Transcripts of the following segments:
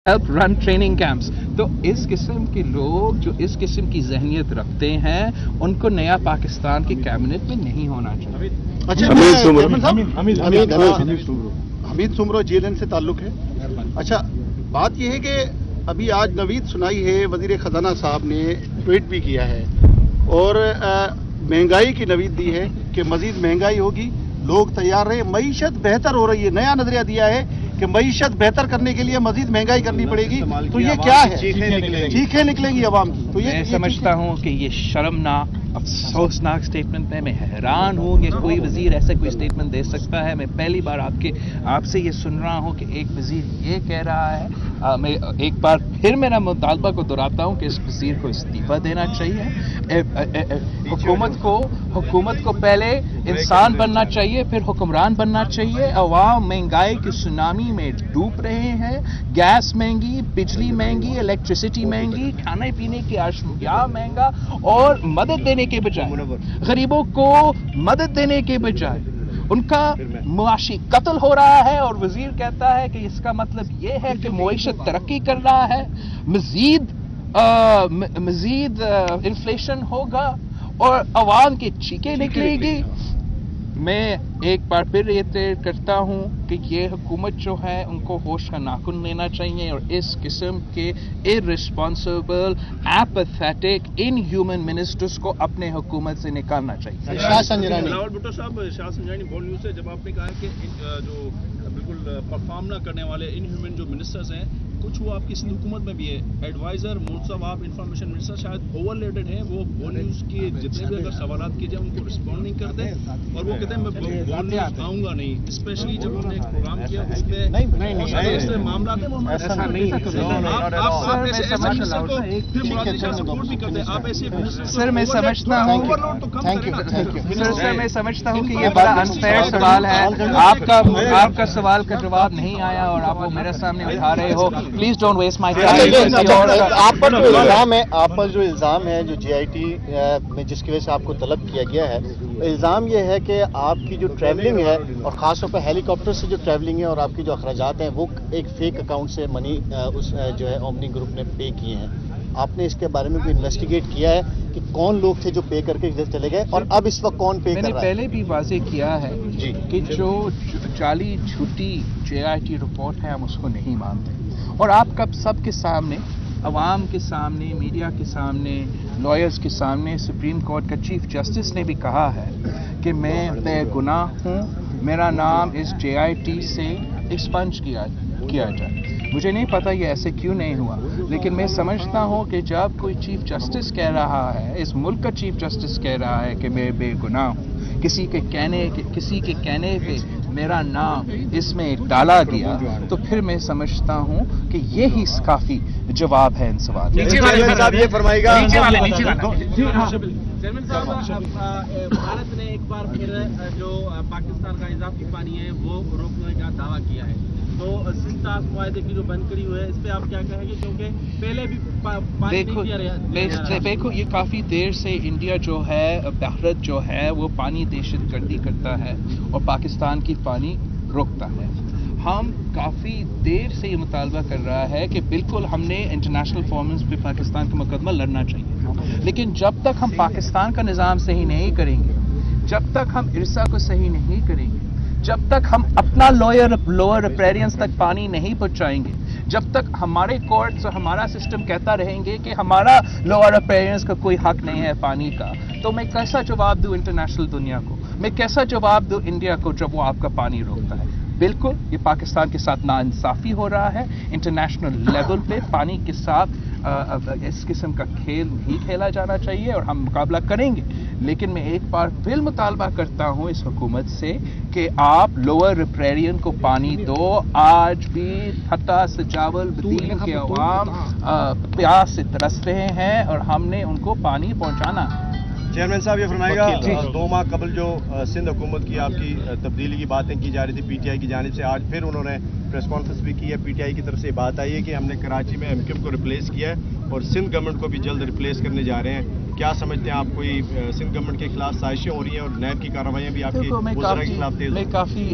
help run training camps. تو اس قسم کے لوگ جو اس قسم کی ذہنیت رکھتے ہیں ان کو نیا پاکستان کی کیبنٹ میں نہیں ہونا چاہیے. حمید سمرو JLN سے تعلق ہے. اچھا بات یہ ہے کہ ابھی آج نوید سنائی ہے، وزیر خزانہ صاحب نے ٹویٹ بھی کیا ہے اور مہنگائی کی نوید دی ہے کہ مزید مہنگائی ہوگی، لوگ تیار رہے، معیشت بہتر ہو رہی ہے. نیا نظریہ دیا ہے کہ معیشت بہتر کرنے کے لیے مزید مہنگائی کرنی پڑے گی. تو یہ کیا ہے؟ چیخیں نکلیں گی عوام کی. تو میں سمجھتا ہوں کہ یہ شرمناک افسوسناک اسٹیٹمنٹ ہے. میں حیران ہوں کہ کوئی وزیر ایسا کوئی اسٹیٹمنٹ دے سکتا ہے. میں پہلی بار آپ سے یہ سن رہا ہوں کہ ایک وزیر یہ کہہ رہا ہے. میں ایک بار پھر میرا مطالبہ کو دہراتا ہوں کہ اس وزیر کو استعفیٰ دینا چاہیے. حکومت کو پہلے انسان بننا چاہیے، پھر حکمران بننا چاہیے. عوام مہنگائی کی سونامی میں ڈوب رہے ہیں. گیس مہنگی، بجلی مہنگی، الیکٹریسٹی مہنگی، کھانے پینے کی اشیاء مہنگا، اور مدد دینے کے بجائے، غریبوں کو مدد دینے کے بجائے ان کا معاشی قتل ہو رہا ہے. اور وزیر کہتا ہے کہ اس کا مطلب یہ ہے کہ معیشت ترقی کر رہا ہے، مزید انفلیشن ہوگا اور عوام کی چیخیں نکلے گی. میں ایک بار پھر ریٹریٹ کرتا ہوں کہ یہ حکومت جو ہے ان کو ہوش کا ناخن لینا چاہیے اور اس قسم کے irresponsible, apathetic, inhuman ministers کو اپنے حکومت سے نکالنا چاہیے. بلاول بھٹو صاحب، شاہ سنجرانی بول نیوز سے جب آپ نے کہا کہ جو بالکل پرفارم نہ کرنے والے انہیومن جو منسٹرز ہیں، کچھ وہ آپ کی سندھ حکومت میں بھی ہے. ایڈوائزر مورد آپ انفارمیشن منسٹر شاید اوور لیڈڈ ہیں. وہ بول نیوز کے جتنے بھی اگر سوالات کیے جائیں ان کو رسپونڈ نہیں کرتے اور وہ کہتے ہیں میں بول نیوز آؤں گا نہیں. اسپیشلی جب ہم نے ایک پروگرام کیا اس میں ایسے معاملات ہیں سر میں سمجھتا ہوں کہ یہ بڑا انفیئر سوال ہے. آپ کا سوال کا جواب نہیں آیا اور آپ وہ میرے سامنے اٹھا رہے ہو. Please don't waste my time. آپ پر جو الزام ہے جو JIT میں جس کی وجہ سے آپ کو طلب کیا گیا ہے، الزام یہ ہے کہ آپ کی جو ٹریولنگ ہے اور خاص طور پہ ہیلی کاپٹر سے جو ٹریولنگ ہے اور آپ کی جو اخراجات ہیں وہ ایک فیک اکاؤنٹ سے منی اس جو ہے اومنی گروپ نے پے کیے ہیں. آپ نے اس کے بارے میں کوئی انویسٹیگیٹ کیا ہے کہ کون لوگ تھے جو پے کر کے ادھر چلے گئے اور اب اس وقت کون پے کر رہا ہے؟ میں نے پہلے بھی واضح کیا ہے کہ جو جعلی جھوٹی JIT رپورٹ ہے ہم اس کو نہیں مانتے. اور آپ کا سب کے سامنے، عوام کے سامنے، میڈیا کے سامنے، لائرز کے سامنے، سپریم کورٹ کا چیف جسٹس نے بھی کہا ہے کہ میں بے گناہ ہوں. میرا نام اس JIT سے ایکسپنج کیا جائے. مجھے نہیں پتا یہ ایسے کیوں نہیں ہوا، لیکن میں سمجھتا ہوں کہ جب کوئی چیف جسٹس کہہ رہا ہے، اس ملک کا چیف جسٹس کہہ رہا ہے کہ میں بے گناہ ہوں، کسی کے کہنے پہ میرا نام اس میں ڈالا گیا، تو پھر میں سمجھتا ہوں کہ یہی کافی جواب ہے ان سوال. بھارت نے ایک بار پھر جو پاکستان کا اضافی پانی ہے وہ روکنے کا دعویٰ کیا ہے. تو سندھ معاہدے کی جو بنکڑی ہوئی ہے اس پہ آپ کیا کہیں گے، کیونکہ پہلے بھی پانی دیکھو یہ کافی دیر سے انڈیا جو ہے، بھارت جو ہے وہ پانی دہشت گردی کرتا ہے اور پاکستان کی پانی روکتا ہے. ہم کافی دیر سے یہ مطالبہ کر رہا ہے کہ بالکل ہم نے انٹرنیشنل فورمز پہ پاکستان کا مقدمہ لڑنا چاہیے، لیکن جب تک ہم پاکستان کا نظام صحیح نہیں کریں گے، جب تک ہم ارسا کو صحیح نہیں کریں گے، جب تک ہم اپنا لوئر ریپیرینس تک پانی نہیں پہنچائیں گے، جب تک ہمارے کورٹس اور ہمارا سسٹم کہتا رہیں گے کہ ہمارا لوئر ریپیرینس کا کوئی حق نہیں ہے پانی کا، تو میں کیسا جواب دوں انٹرنیشنل دنیا کو، میں کیسا جواب دوں انڈیا کو جب وہ آپ کا پانی روکتا ہے. بالکل یہ پاکستان کے ساتھ ناانصافی ہو رہا ہے. انٹرنیشنل لیول پہ پانی کے ساتھ اس قسم کا کھیل نہیں کھیلا جانا چاہیے اور ہم مقابلہ کریں گے. لیکن میں ایک بار پھر مطالبہ کرتا ہوں اس حکومت سے کہ آپ لوئر ریپیرین کو پانی دو. آج بھی حتی سجاول بدین کے عوام پیاس سے ترس رہے ہیں اور ہم نے ان کو پانی پہنچانا. چیئرمین صاحب یہ فرمائے گا 2 ماہ قبل جو سندھ حکومت کی آپ کی تبدیلی کی باتیں کی جا رہی تھی PTI کی جانب سے، آج پھر انہوں نے پریس کانفرنس بھی کی ہے. PTI کی طرف سے بات آئی ہے کہ ہم نے کراچی میں MQM کو ریپلیس کیا ہے اور سندھ گورنمنٹ کو بھی جلد ریپلیس کرنے جا رہے ہیں. کیا سمجھتے ہیں آپ، کوئی سندھ گورنمنٹ کے خلاف سازشیں ہو رہی ہیں اور نیب کی کارروائیاں بھی آپ کے وزراء کے خلاف تیز؟ میں کافی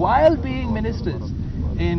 while being ministers in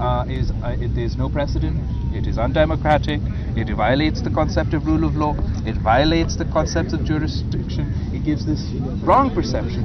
there is no precedent, it is undemocratic, it violates the concept of rule of law, it violates the concept of jurisdiction, it gives this wrong perception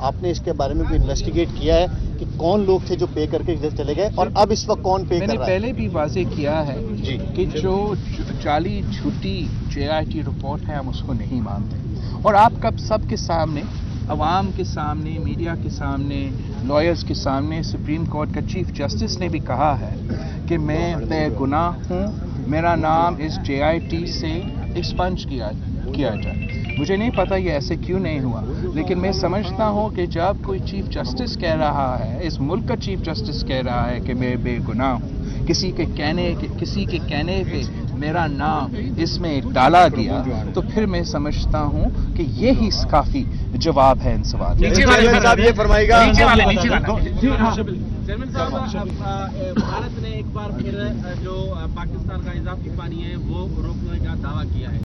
آپ نے اس کے بارے میں کوئی انویسٹیگیٹ کیا ہے کہ کون لوگ تھے جو پے کر کے ادھر چلے گئے اور اب اس وقت کون پے میں کر نے رہا ہے؟ پہلے بھی واضح کیا ہے جی کہ جو جعلی جھوٹی JIT رپورٹ ہے ہم اس کو نہیں مانتے، اور آپ کب سب کے سامنے، عوام کے سامنے، میڈیا کے سامنے، لائرز کے سامنے، سپریم کورٹ کا چیف جسٹس نے بھی کہا ہے کہ میں بے گناہ ہوں، میرا نام اس JIT سے ایکسپنج کیا جائے۔ مجھے نہیں پتا یہ ایسے کیوں نہیں ہوا، لیکن میں سمجھتا ہوں کہ جب کوئی چیف جسٹس کہہ رہا ہے، اس ملک کا چیف جسٹس کہہ رہا ہے کہ میں بے گناہ ہوں، کسی کے کہنے پہ میرا نام اس میں ڈالا گیا، تو پھر میں سمجھتا ہوں کہ یہی کافی جواب ہے ان سوالوں کا۔ صاحب یہ فرمائے گا چیئرمین صاحب، بھارت نے ایک بار پھر جو پاکستان کا اضافی پانی ہے وہ روکنے کا دعویٰ کیا ہے۔